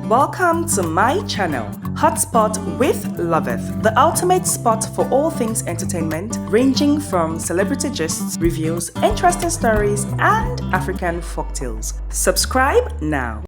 Welcome to my channel, Hotspot with Loveth, the ultimate spot for all things entertainment, ranging from celebrity gists, reviews, interesting stories, and African folktales. Subscribe now.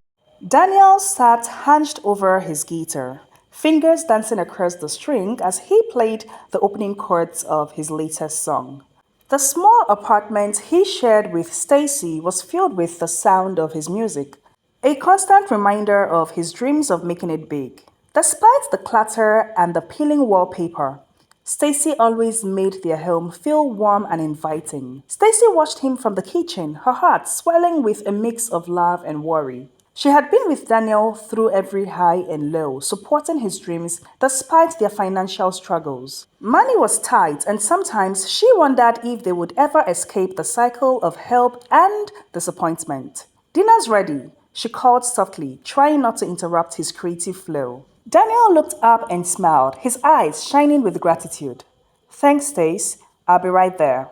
Daniel sat hunched over his guitar, fingers dancing across the string as he played the opening chords of his latest song. The small apartment he shared with Stacy was filled with the sound of his music, a constant reminder of his dreams of making it big. Despite the clutter and the peeling wallpaper, Stacy always made their home feel warm and inviting. Stacy watched him from the kitchen, her heart swelling with a mix of love and worry. She had been with Daniel through every high and low, supporting his dreams despite their financial struggles. Money was tight, and sometimes she wondered if they would ever escape the cycle of help and disappointment. "Dinner's ready," she called softly, trying not to interrupt his creative flow. Daniel looked up and smiled, his eyes shining with gratitude. "Thanks, Stace. I'll be right there."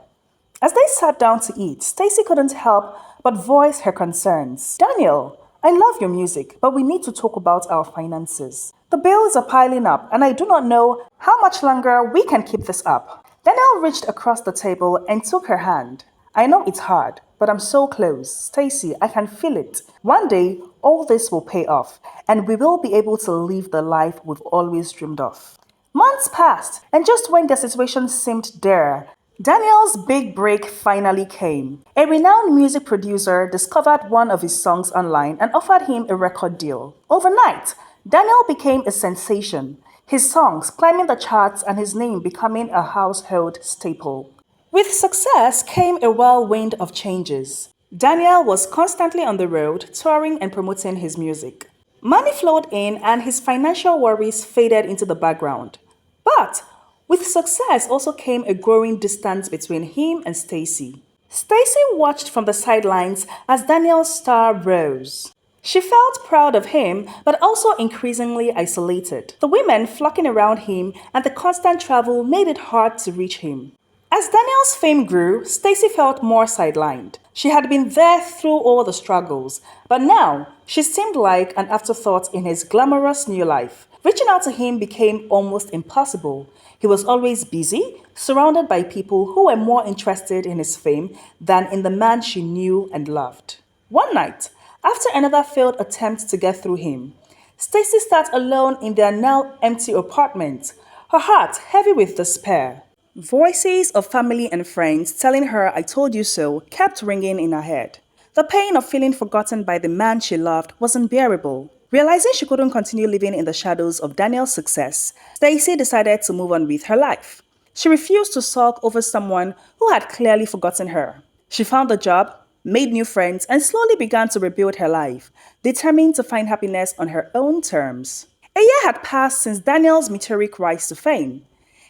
As they sat down to eat, Stacy couldn't help but voice her concerns. "Daniel, I love your music, but we need to talk about our finances. The bills are piling up, and I do not know how much longer we can keep this up." Daniel reached across the table and took her hand. "I know it's hard, but I'm so close. Stacy, I can feel it. One day, all this will pay off, and we will be able to live the life we've always dreamed of." Months passed, and just when their situation seemed dire, Daniel's big break finally came. A renowned music producer discovered one of his songs online and offered him a record deal. Overnight, Daniel became a sensation, his songs climbing the charts and his name becoming a household staple. With success came a whirlwind of changes. Daniel was constantly on the road, touring and promoting his music. Money flowed in and his financial worries faded into the background. But with success also came a growing distance between him and Stacy. Stacy watched from the sidelines as Daniel's star rose. She felt proud of him, but also increasingly isolated. The women flocking around him and the constant travel made it hard to reach him. As Daniel's fame grew, Stacy felt more sidelined. She had been there through all the struggles, but now she seemed like an afterthought in his glamorous new life. Reaching out to him became almost impossible. He was always busy, surrounded by people who were more interested in his fame than in the man she knew and loved. One night, after another failed attempt to get through him, Stacy sat alone in their now empty apartment, her heart heavy with despair. Voices of family and friends telling her "I told you so" kept ringing in her head. The pain of feeling forgotten by the man she loved was unbearable. Realizing she couldn't continue living in the shadows of Daniel's success, Stacy decided to move on with her life. She refused to sulk over someone who had clearly forgotten her. She found a job, made new friends, and slowly began to rebuild her life, determined to find happiness on her own terms. A year had passed since Daniel's meteoric rise to fame.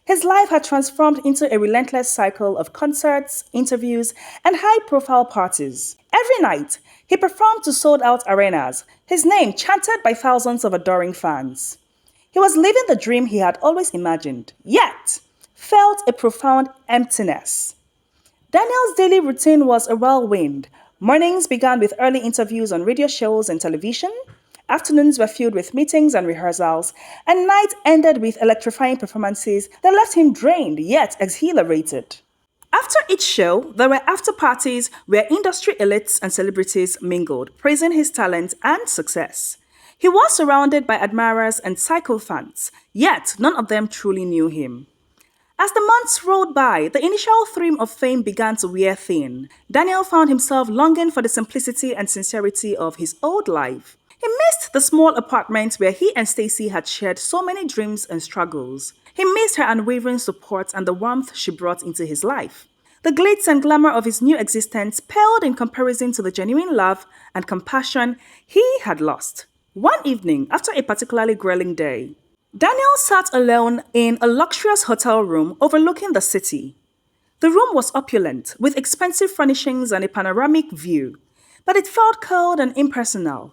His life had transformed into a relentless cycle of concerts, interviews, and high-profile parties. Every night, he performed to sold-out arenas, his name chanted by thousands of adoring fans. He was living the dream he had always imagined, yet felt a profound emptiness. Daniel's daily routine was a whirlwind. Mornings began with early interviews on radio shows and television. Afternoons were filled with meetings and rehearsals, and night ended with electrifying performances that left him drained yet exhilarated. After each show, there were after parties where industry elites and celebrities mingled, praising his talent and success. He was surrounded by admirers and sycophants, yet none of them truly knew him. As the months rolled by, the initial thrill of fame began to wear thin. Daniel found himself longing for the simplicity and sincerity of his old life. He missed the small apartment where he and Stacy had shared so many dreams and struggles. He missed her unwavering support and the warmth she brought into his life. The glitz and glamour of his new existence paled in comparison to the genuine love and compassion he had lost. One evening, after a particularly grueling day, Daniel sat alone in a luxurious hotel room overlooking the city. The room was opulent, with expensive furnishings and a panoramic view, but it felt cold and impersonal.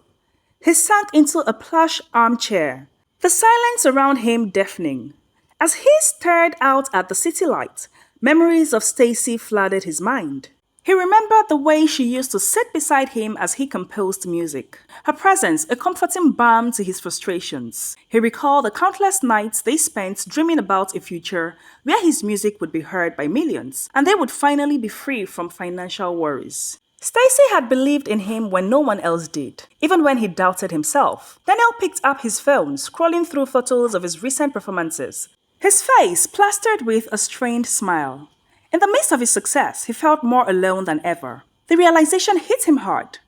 He sank into a plush armchair, the silence around him deafening. As he stared out at the city light, memories of Stacy flooded his mind. He remembered the way she used to sit beside him as he composed music, her presence a comforting balm to his frustrations. He recalled the countless nights they spent dreaming about a future where his music would be heard by millions, and they would finally be free from financial worries. Stacy had believed in him when no one else did, even when he doubted himself. Daniel picked up his phone, scrolling through photos of his recent performances, his face plastered with a strained smile. In the midst of his success, he felt more alone than ever. The realization hit him hard.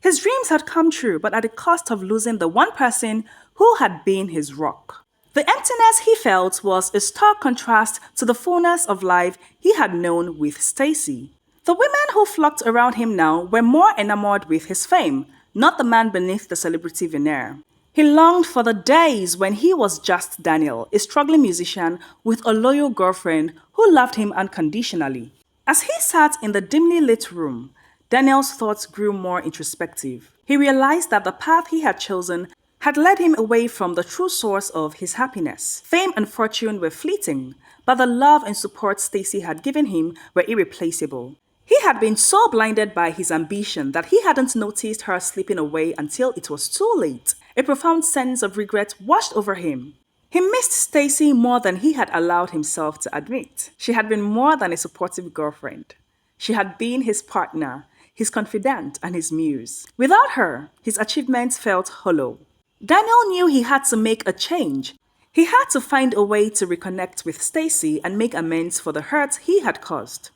His dreams had come true, but at the cost of losing the one person who had been his rock. The emptiness he felt was a stark contrast to the fullness of life he had known with Stacy. The women who flocked around him now were more enamored with his fame, not the man beneath the celebrity veneer. He longed for the days when he was just Daniel, a struggling musician with a loyal girlfriend who loved him unconditionally. As he sat in the dimly lit room, Daniel's thoughts grew more introspective. He realized that the path he had chosen had led him away from the true source of his happiness. Fame and fortune were fleeting, but the love and support Stacy had given him were irreplaceable. He had been so blinded by his ambition that he hadn't noticed her slipping away until it was too late. A profound sense of regret washed over him. He missed Stacy more than he had allowed himself to admit. She had been more than a supportive girlfriend. She had been his partner, his confidant, and his muse. Without her, his achievements felt hollow. Daniel knew he had to make a change. He had to find a way to reconnect with Stacy and make amends for the hurt he had caused.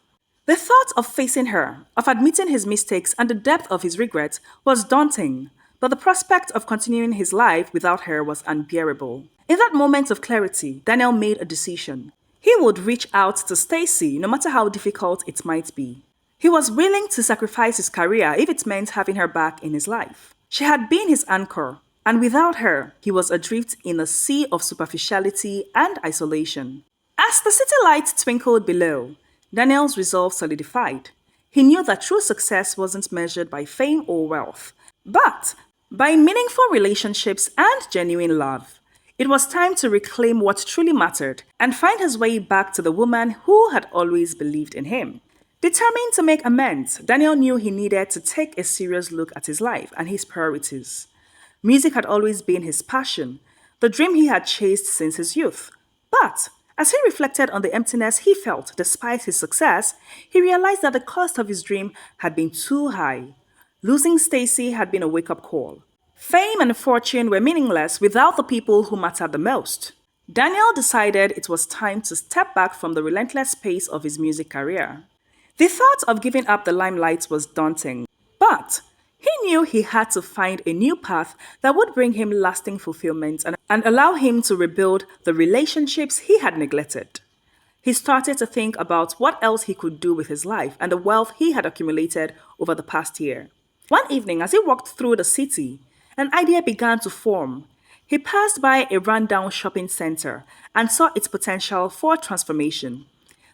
The thought of facing her, of admitting his mistakes and the depth of his regret was daunting, but the prospect of continuing his life without her was unbearable. In that moment of clarity, Daniel made a decision. He would reach out to Stacy no matter how difficult it might be. He was willing to sacrifice his career if it meant having her back in his life. She had been his anchor, and without her, he was adrift in a sea of superficiality and isolation. As the city lights twinkled below, Daniel's resolve solidified. He knew that true success wasn't measured by fame or wealth, but by meaningful relationships and genuine love. It was time to reclaim what truly mattered and find his way back to the woman who had always believed in him. Determined to make amends, Daniel knew he needed to take a serious look at his life and his priorities. Music had always been his passion, the dream he had chased since his youth. But as he reflected on the emptiness he felt despite his success, he realized that the cost of his dream had been too high. Losing Stacy had been a wake-up call. Fame and fortune were meaningless without the people who mattered the most. Daniel decided it was time to step back from the relentless pace of his music career. The thought of giving up the limelight was daunting, but he knew he had to find a new path that would bring him lasting fulfillment and allow him to rebuild the relationships he had neglected. He started to think about what else he could do with his life and the wealth he had accumulated over the past year. One evening, as he walked through the city, an idea began to form. He passed by a rundown shopping center and saw its potential for transformation.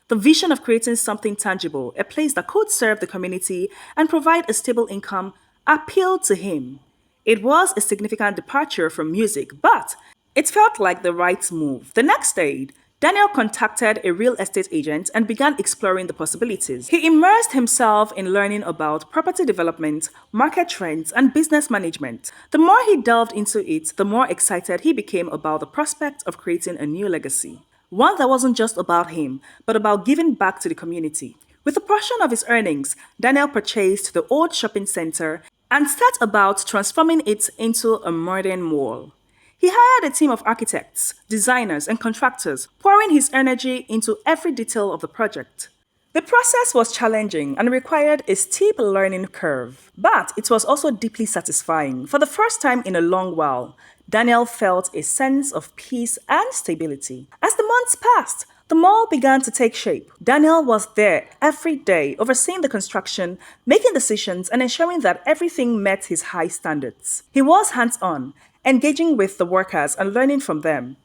The vision of creating something tangible, a place that could serve the community and provide a stable income, appealed to him. It was a significant departure from music, but it felt like the right move. The next day, Daniel contacted a real estate agent and began exploring the possibilities. He immersed himself in learning about property development, market trends, and business management. The more he delved into it, the more excited he became about the prospect of creating a new legacy. One that wasn't just about him, but about giving back to the community. With a portion of his earnings, Daniel purchased the old shopping center and set about transforming it into a modern mall. He hired a team of architects, designers, and contractors, pouring his energy into every detail of the project. The process was challenging and required a steep learning curve, but it was also deeply satisfying. For the first time in a long while, Daniel felt a sense of peace and stability. As the months passed, the mall began to take shape. Daniel was there every day, overseeing the construction, making decisions, and ensuring that everything met his high standards. He was hands-on, engaging with the workers and learning from them.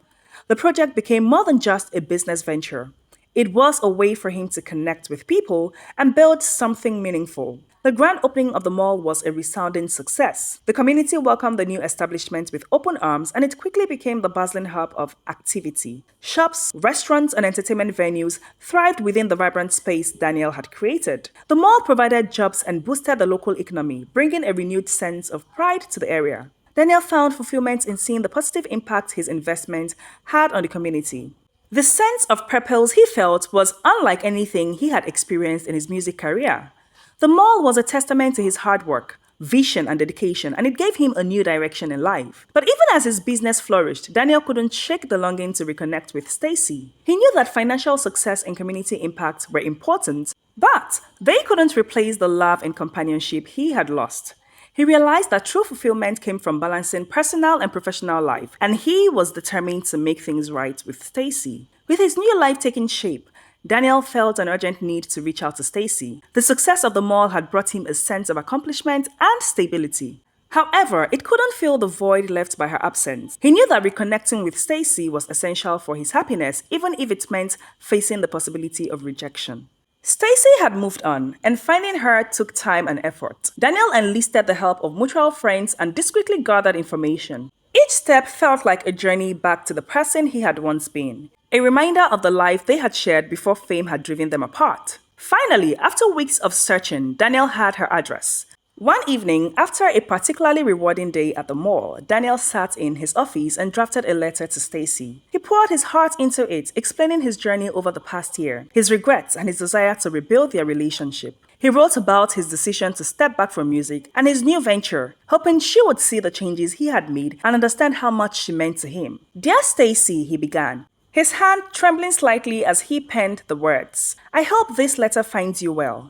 The project became more than just a business venture. It was a way for him to connect with people and build something meaningful. The grand opening of the mall was a resounding success. The community welcomed the new establishment with open arms, and it quickly became the bustling hub of activity. Shops, restaurants, and entertainment venues thrived within the vibrant space Daniel had created. The mall provided jobs and boosted the local economy, bringing a renewed sense of pride to the area. Daniel found fulfillment in seeing the positive impact his investment had on the community. The sense of purpose he felt was unlike anything he had experienced in his music career. The mall was a testament to his hard work, vision, and dedication, and it gave him a new direction in life. But even as his business flourished, Daniel couldn't shake the longing to reconnect with Stacy. He knew that financial success and community impact were important, but they couldn't replace the love and companionship he had lost. He realized that true fulfillment came from balancing personal and professional life, and he was determined to make things right with Stacy. With his new life taking shape, Daniel felt an urgent need to reach out to Stacy. The success of the mall had brought him a sense of accomplishment and stability. However, it couldn't fill the void left by her absence. He knew that reconnecting with Stacy was essential for his happiness, even if it meant facing the possibility of rejection. Stacy had moved on, and finding her took time and effort. Daniel enlisted the help of mutual friends and discreetly gathered information. Each step felt like a journey back to the person he had once been, a reminder of the life they had shared before fame had driven them apart. Finally, after weeks of searching, Daniel had her address. One evening, after a particularly rewarding day at the mall, Daniel sat in his office and drafted a letter to Stacy. He poured his heart into it, explaining his journey over the past year, his regrets, and his desire to rebuild their relationship. He wrote about his decision to step back from music and his new venture, hoping she would see the changes he had made and understand how much she meant to him. "Dear Stacy," he began, his hand trembling slightly as he penned the words. "I hope this letter finds you well.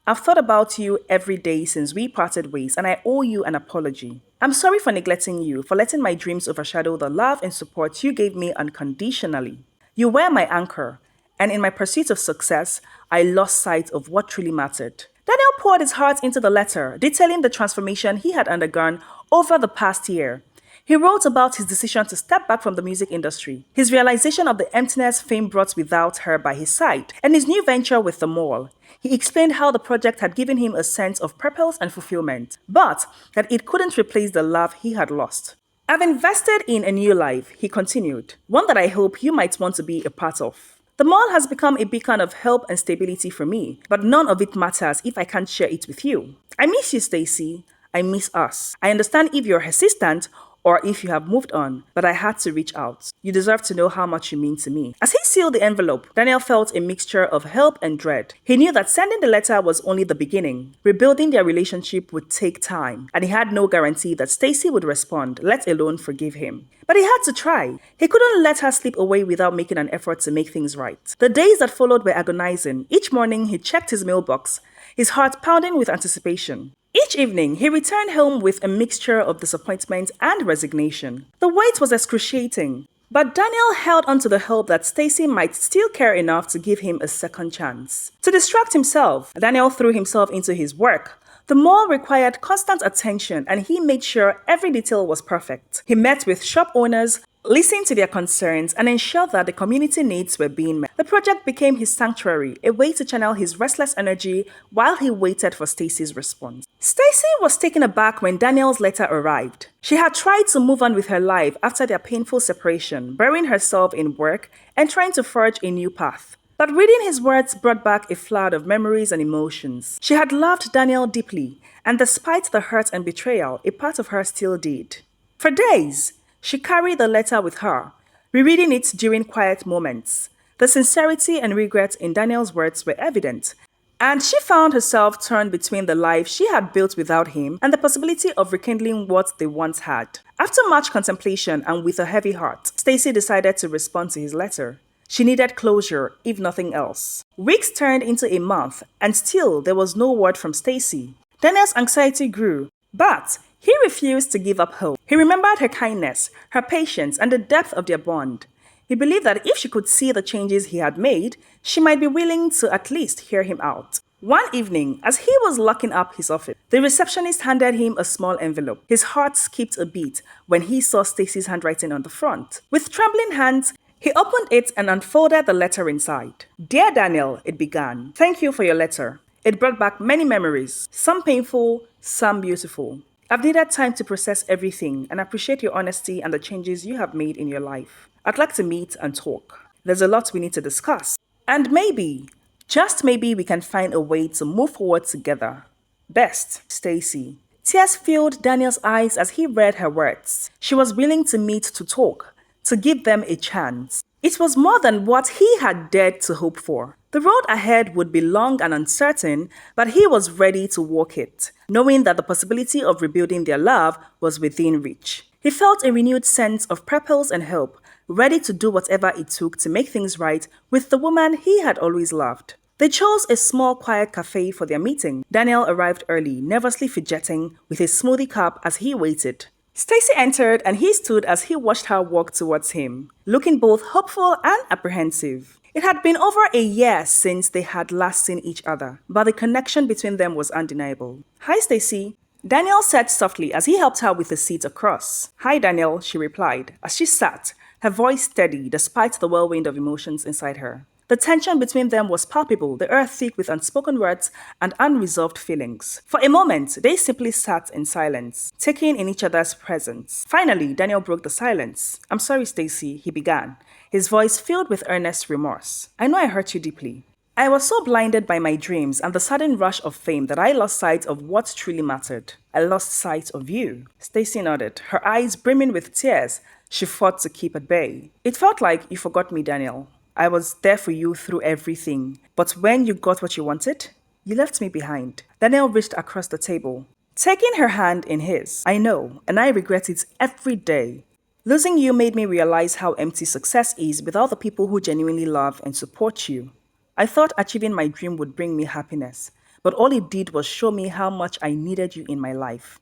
I've thought about you every day since we parted ways, and I owe you an apology. I'm sorry for neglecting you, for letting my dreams overshadow the love and support you gave me unconditionally. You were my anchor, and in my pursuit of success, I lost sight of what truly mattered." Daniel poured his heart into the letter, detailing the transformation he had undergone over the past year. He wrote about his decision to step back from the music industry, his realization of the emptiness fame brought without her by his side, and his new venture with the mall. He explained how the project had given him a sense of purpose and fulfillment, but that it couldn't replace the love he had lost. "I've invested in a new life," he continued, "one that I hope you might want to be a part of. The mall has become a beacon of help and stability for me, but none of it matters if I can't share it with you. I miss you, Stacy. I miss us. I understand if you're hesitant or if you have moved on, but I had to reach out. You deserve to know how much you mean to me." As he sealed the envelope, Daniel felt a mixture of hope and dread. He knew that sending the letter was only the beginning. Rebuilding their relationship would take time, and he had no guarantee that Stacy would respond, let alone forgive him. But he had to try. He couldn't let her slip away without making an effort to make things right. The days that followed were agonizing. Each morning he checked his mailbox, his heart pounding with anticipation. Each evening, he returned home with a mixture of disappointment and resignation. The wait was excruciating, but Daniel held on to the hope that Stacy might still care enough to give him a second chance. To distract himself, Daniel threw himself into his work. The mall required constant attention, and he made sure every detail was perfect. He met with shop owners, listened to their concerns, and ensured that the community needs were being met. The project became his sanctuary, a way to channel his restless energy while he waited for Stacy's response. Stacy was taken aback when Daniel's letter arrived. She had tried to move on with her life after their painful separation, burying herself in work and trying to forge a new path. But reading his words brought back a flood of memories and emotions. She had loved Daniel deeply, and despite the hurt and betrayal, a part of her still did. For days, she carried the letter with her, rereading it during quiet moments. The sincerity and regret in Daniel's words were evident, and she found herself torn between the life she had built without him and the possibility of rekindling what they once had. After much contemplation and with a heavy heart, Stacy decided to respond to his letter. She needed closure, if nothing else. Weeks turned into a month, and still there was no word from Stacy. Daniel's anxiety grew, but he refused to give up hope. He remembered her kindness, her patience, and the depth of their bond. He believed that if she could see the changes he had made, she might be willing to at least hear him out. One evening, as he was locking up his office, the receptionist handed him a small envelope. His heart skipped a beat when he saw Stacy's handwriting on the front. With trembling hands, He opened it and unfolded the letter inside. Dear Daniel, it began. Thank you for your letter. It brought back many memories, some painful, some beautiful. I've needed time to process everything and appreciate your honesty and the changes you have made in your life. I'd like to meet and talk. There's a lot we need to discuss. And maybe, just maybe, we can find a way to move forward together. Best, Stacy. Tears filled Daniel's eyes as he read her words. She was willing to meet to talk, to give them a chance. It was more than what he had dared to hope for. The road ahead would be long and uncertain, but he was ready to walk it, knowing that the possibility of rebuilding their love was within reach. He felt a renewed sense of purpose and hope, ready to do whatever it took to make things right with the woman he had always loved. They chose a small, quiet cafe for their meeting. Daniel arrived early, nervously fidgeting with his smoothie cup as he waited. Stacy entered and he stood as he watched her walk towards him, looking both hopeful and apprehensive. It had been over a year since they had last seen each other, but the connection between them was undeniable. Hi, Stacy. Daniel said softly as he helped her with the seat across. Hi, Daniel, she replied, as she sat, her voice steady despite the whirlwind of emotions inside her. The tension between them was palpable, the air thick with unspoken words and unresolved feelings. For a moment, they simply sat in silence, taking in each other's presence. Finally, Daniel broke the silence. I'm sorry, Stacy, he began, his voice filled with earnest remorse. I know I hurt you deeply. I was so blinded by my dreams and the sudden rush of fame that I lost sight of what truly mattered. I lost sight of you. Stacy nodded, her eyes brimming with tears she fought to keep at bay. It felt like you forgot me, Daniel. I was there for you through everything. But when you got what you wanted, you left me behind. Daniel reached across the table, taking her hand in his. I know, and I regret it every day. Losing you made me realize how empty success is without the people who genuinely love and support you. I thought achieving my dream would bring me happiness, but all it did was show me how much I needed you in my life.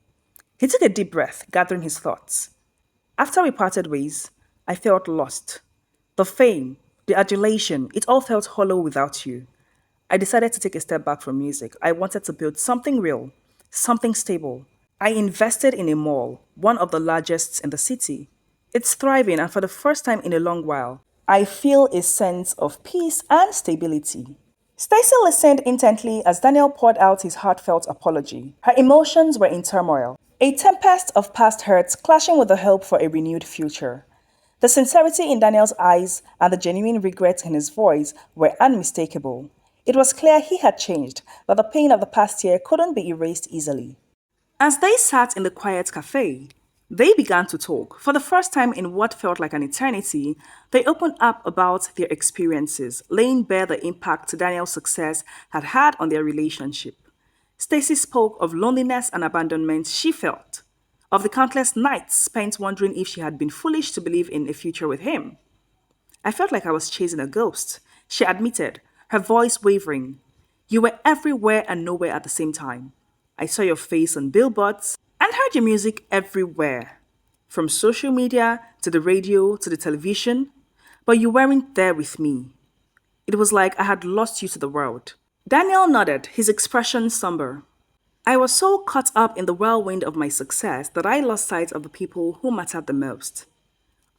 He took a deep breath, gathering his thoughts. After we parted ways, I felt lost. The fame, the adulation, it all felt hollow without you. I decided to take a step back from music. I wanted to build something real, something stable. I invested in a mall, one of the largest in the city. It's thriving, and for the first time in a long while, I feel a sense of peace and stability. Stacy listened intently as Daniel poured out his heartfelt apology. Her emotions were in turmoil, a tempest of past hurts clashing with the hope for a renewed future. The sincerity in Daniel's eyes and the genuine regret in his voice were unmistakable. It was clear he had changed, but the pain of the past year couldn't be erased easily. As they sat in the quiet cafe, they began to talk. For the first time in what felt like an eternity, they opened up about their experiences, laying bare the impact Daniel's success had had on their relationship. Stacy spoke of loneliness and abandonment she felt, of the countless nights spent wondering if she had been foolish to believe in a future with him. I felt like I was chasing a ghost, she admitted, her voice wavering. You were everywhere and nowhere at the same time. I saw your face on billboards and heard your music everywhere, from social media to the radio to the television, but you weren't there with me. It was like I had lost you to the world. Daniel nodded, his expression somber. I was so caught up in the whirlwind of my success that I lost sight of the people who mattered the most.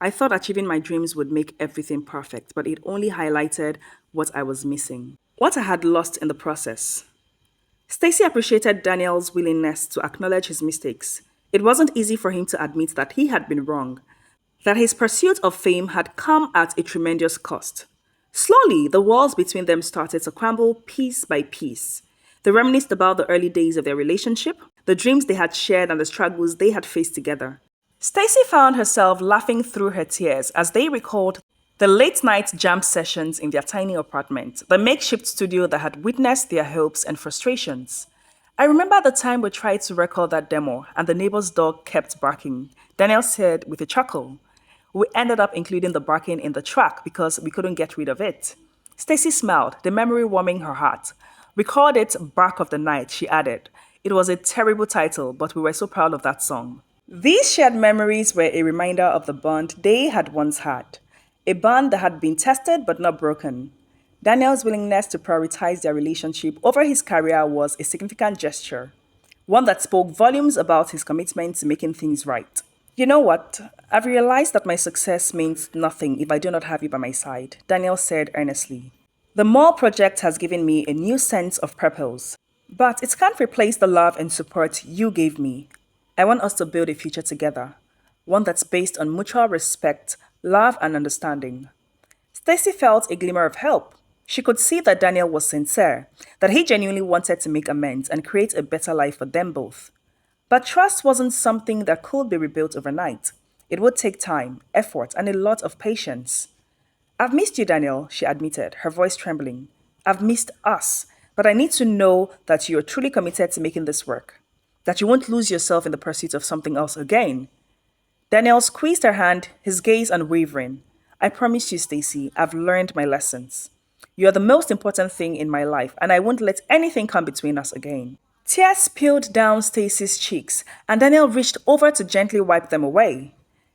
I thought achieving my dreams would make everything perfect, but it only highlighted what I was missing, what I had lost in the process. Stacy appreciated Daniel's willingness to acknowledge his mistakes. It wasn't easy for him to admit that he had been wrong, that his pursuit of fame had come at a tremendous cost. Slowly, the walls between them started to crumble piece by piece. They reminisced about the early days of their relationship, the dreams they had shared and the struggles they had faced together. Stacy found herself laughing through her tears as they recalled the late-night jam sessions in their tiny apartment, the makeshift studio that had witnessed their hopes and frustrations. I remember the time we tried to record that demo and the neighbor's dog kept barking, Daniel said with a chuckle. We ended up including the barking in the track because we couldn't get rid of it. Stacy smiled, the memory warming her heart. We called it Bark of the Night, she added. It was a terrible title, but we were so proud of that song. These shared memories were a reminder of the bond they had once had, a bond that had been tested but not broken. Daniel's willingness to prioritize their relationship over his career was a significant gesture, one that spoke volumes about his commitment to making things right. You know what? I've realized that my success means nothing if I do not have you by my side, Daniel said earnestly. The mall project has given me a new sense of purpose, but it can't replace the love and support you gave me. I want us to build a future together, one that's based on mutual respect, love, and understanding. Stacy felt a glimmer of hope. She could see that Daniel was sincere, that he genuinely wanted to make amends and create a better life for them both. But trust wasn't something that could be rebuilt overnight. It would take time, effort, and a lot of patience. I've missed you, Daniel, she admitted, her voice trembling. I've missed us, but I need to know that you're truly committed to making this work, that you won't lose yourself in the pursuit of something else again. Daniel squeezed her hand, his gaze unwavering. I promise you, Stacy, I've learned my lessons. You are the most important thing in my life, and I won't let anything come between us again. Tears spilled down Stacy's cheeks, and Daniel reached over to gently wipe them away.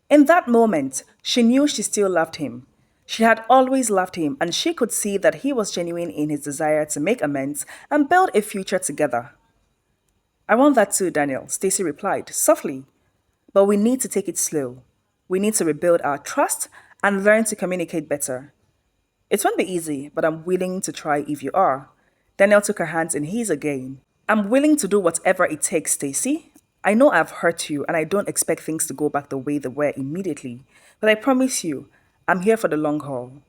In that moment, she knew she still loved him. She had always loved him, and she could see that he was genuine in his desire to make amends and build a future together. I want that too, Daniel, Stacy replied, softly. But we need to take it slow. We need to rebuild our trust and learn to communicate better. It won't be easy, but I'm willing to try if you are. Daniel took her hands in his again. I'm willing to do whatever it takes, Stacy. I know I've hurt you and I don't expect things to go back the way they were immediately, but I promise you, I'm here for the long haul.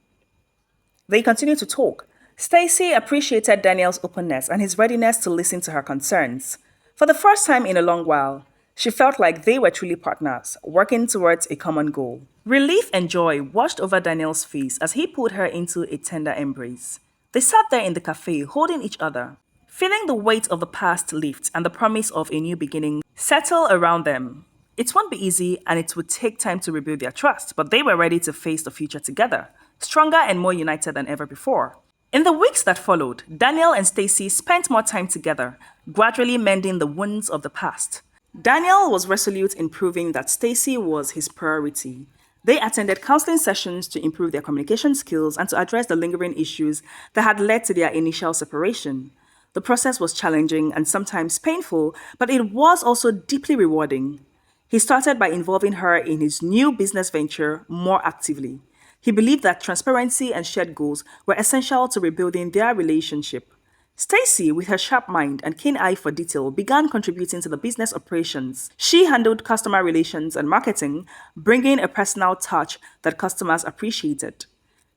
They continued to talk. Stacy appreciated Daniel's openness and his readiness to listen to her concerns. For the first time in a long while, she felt like they were truly partners, working towards a common goal. Relief and joy washed over Daniel's face as he pulled her into a tender embrace. They sat there in the cafe, holding each other, feeling the weight of the past lift and the promise of a new beginning settle around them. It won't be easy and it would take time to rebuild their trust, but they were ready to face the future together, stronger and more united than ever before. In the weeks that followed, Daniel and Stacy spent more time together, gradually mending the wounds of the past. Daniel was resolute in proving that Stacy was his priority. They attended counseling sessions to improve their communication skills and to address the lingering issues that had led to their initial separation. The process was challenging and sometimes painful, but it was also deeply rewarding. He started by involving her in his new business venture more actively. He believed that transparency and shared goals were essential to rebuilding their relationship. Stacy, with her sharp mind and keen eye for detail, began contributing to the business operations. She handled customer relations and marketing, bringing a personal touch that customers appreciated.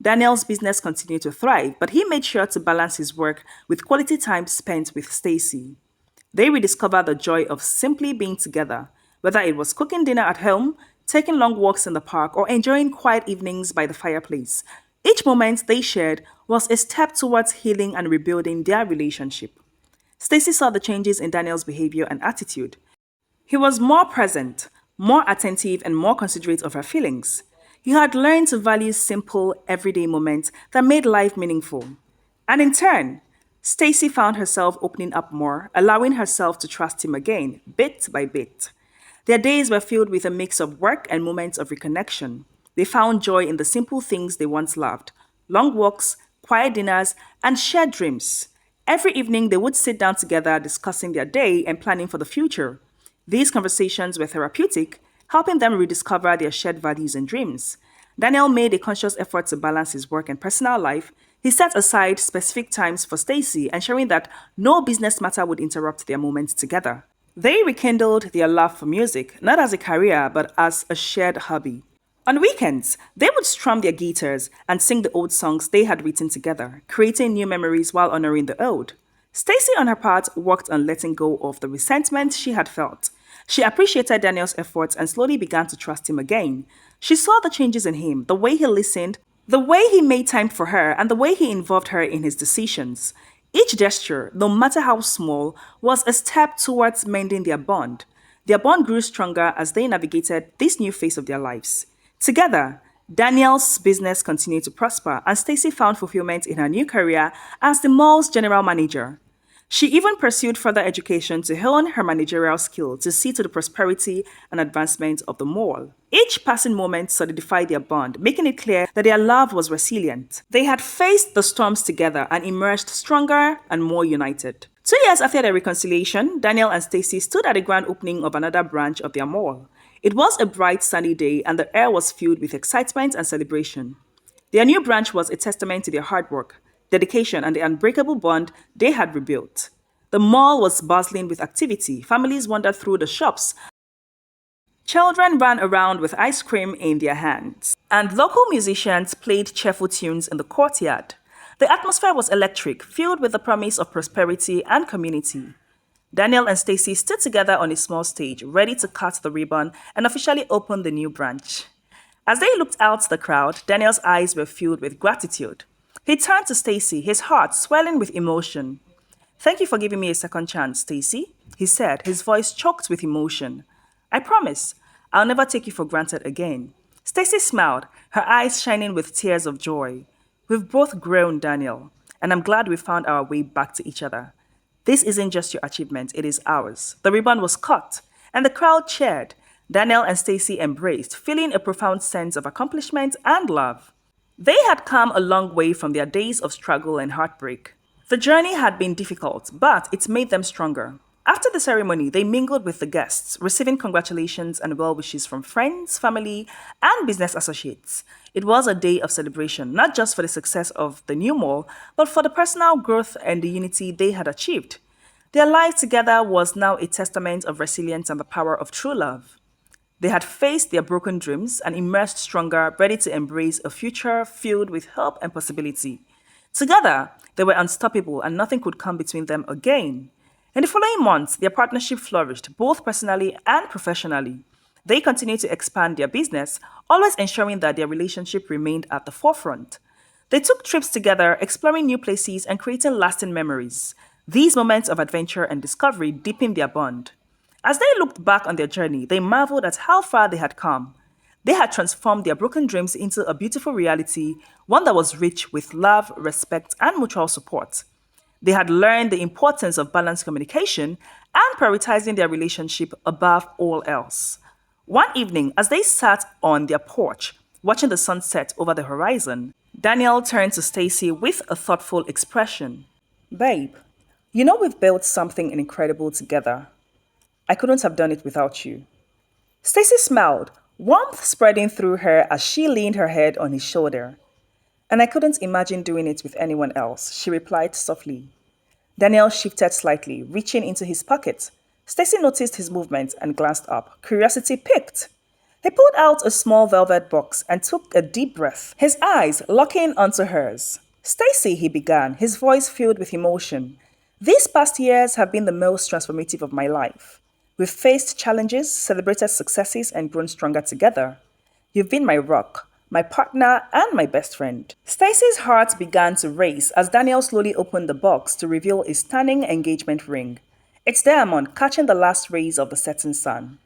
Daniel's business continued to thrive, but he made sure to balance his work with quality time spent with Stacy. They rediscovered the joy of simply being together, whether it was cooking dinner at home, taking long walks in the park, or enjoying quiet evenings by the fireplace. Each moment they shared was a step towards healing and rebuilding their relationship. Stacy saw the changes in Daniel's behavior and attitude. He was more present, more attentive, and more considerate of her feelings. He had learned to value simple, everyday moments that made life meaningful. And in turn, Stacy found herself opening up more, allowing herself to trust him again, bit by bit. Their days were filled with a mix of work and moments of reconnection. They found joy in the simple things they once loved: long walks, quiet dinners, and shared dreams. Every evening, they would sit down together discussing their day and planning for the future. These conversations were therapeutic, helping them rediscover their shared values and dreams. Daniel made a conscious effort to balance his work and personal life. He set aside specific times for Stacy, ensuring that no business matter would interrupt their moments together. They rekindled their love for music, not as a career, but as a shared hobby. On weekends, they would strum their guitars and sing the old songs they had written together, creating new memories while honoring the old. Stacy, on her part, worked on letting go of the resentment she had felt. She appreciated Daniel's efforts and slowly began to trust him again. She saw the changes in him, the way he listened, the way he made time for her, and the way he involved her in his decisions. Each gesture, no matter how small, was a step towards mending their bond. Their bond grew stronger as they navigated this new phase of their lives. Together, Daniel's business continued to prosper, and Stacy found fulfillment in her new career as the mall's general manager. She even pursued further education to hone her managerial skill to see to the prosperity and advancement of the mall. Each passing moment solidified their bond, making it clear that their love was resilient. They had faced the storms together and emerged stronger and more united. 2 years after their reconciliation, Daniel and Stacy stood at the grand opening of another branch of their mall. It was a bright, sunny day, and the air was filled with excitement and celebration. Their new branch was a testament to their hard work, dedication, and the unbreakable bond they had rebuilt. The mall was bustling with activity. Families wandered through the shops. Children ran around with ice cream in their hands, and local musicians played cheerful tunes in the courtyard. The atmosphere was electric, filled with the promise of prosperity and community. Daniel and Stacy stood together on a small stage, ready to cut the ribbon and officially open the new branch. As they looked out the crowd, Daniel's eyes were filled with gratitude. He turned to Stacy, his heart swelling with emotion. "Thank you for giving me a second chance, Stacy," he said, his voice choked with emotion. "I promise, I'll never take you for granted again." Stacy smiled, her eyes shining with tears of joy. "We've both grown, Daniel, and I'm glad we found our way back to each other. This isn't just your achievement, it is ours." The ribbon was cut, and the crowd cheered. Daniel and Stacy embraced, feeling a profound sense of accomplishment and love. They had come a long way from their days of struggle and heartbreak. The journey had been difficult, but it made them stronger. After the ceremony, they mingled with the guests, receiving congratulations and well wishes from friends, family, and business associates. It was a day of celebration, not just for the success of the new mall, but for the personal growth and the unity they had achieved. Their life together was now a testament of resilience and the power of true love. They had faced their broken dreams and emerged stronger, ready to embrace a future filled with hope and possibility. Together, they were unstoppable and nothing could come between them again. In the following months, their partnership flourished, both personally and professionally. They continued to expand their business, always ensuring that their relationship remained at the forefront. They took trips together, exploring new places and creating lasting memories. These moments of adventure and discovery deepened their bond. As they looked back on their journey, they marveled at how far they had come. They had transformed their broken dreams into a beautiful reality, one that was rich with love, respect, and mutual support. They had learned the importance of balanced communication and prioritizing their relationship above all else. One evening, as they sat on their porch, watching the sunset over the horizon, Daniel turned to Stacy with a thoughtful expression. "Babe, you know we've built something incredible together. I couldn't have done it without you." Stacy smiled, warmth spreading through her as she leaned her head on his shoulder. "And I couldn't imagine doing it with anyone else," she replied softly. Daniel shifted slightly, reaching into his pocket. Stacy noticed his movement and glanced up. Curiosity piqued. He pulled out a small velvet box and took a deep breath, his eyes locking onto hers. "Stacy," he began, his voice filled with emotion. "These past years have been the most transformative of my life. We've faced challenges, celebrated successes, and grown stronger together. You've been my rock, my partner, and my best friend." Stacy's heart began to race as Daniel slowly opened the box to reveal a stunning engagement ring. Its diamond catching the last rays of the setting sun.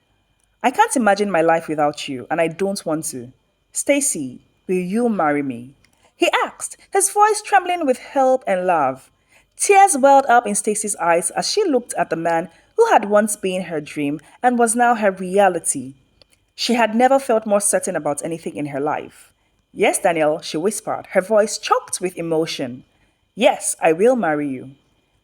"I can't imagine my life without you, and I don't want to. Stacy, will you marry me?" he asked, his voice trembling with hope and love. Tears welled up in Stacy's eyes as she looked at the man who had once been her dream and was now her reality. She had never felt more certain about anything in her life. "Yes, Daniel," she whispered, her voice choked with emotion. "Yes, I will marry you."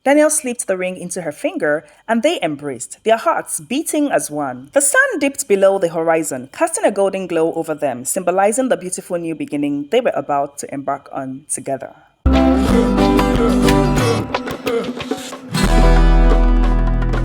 Daniel slipped the ring into her finger and they embraced, their hearts beating as one. The sun dipped below the horizon, casting a golden glow over them, symbolizing the beautiful new beginning they were about to embark on together.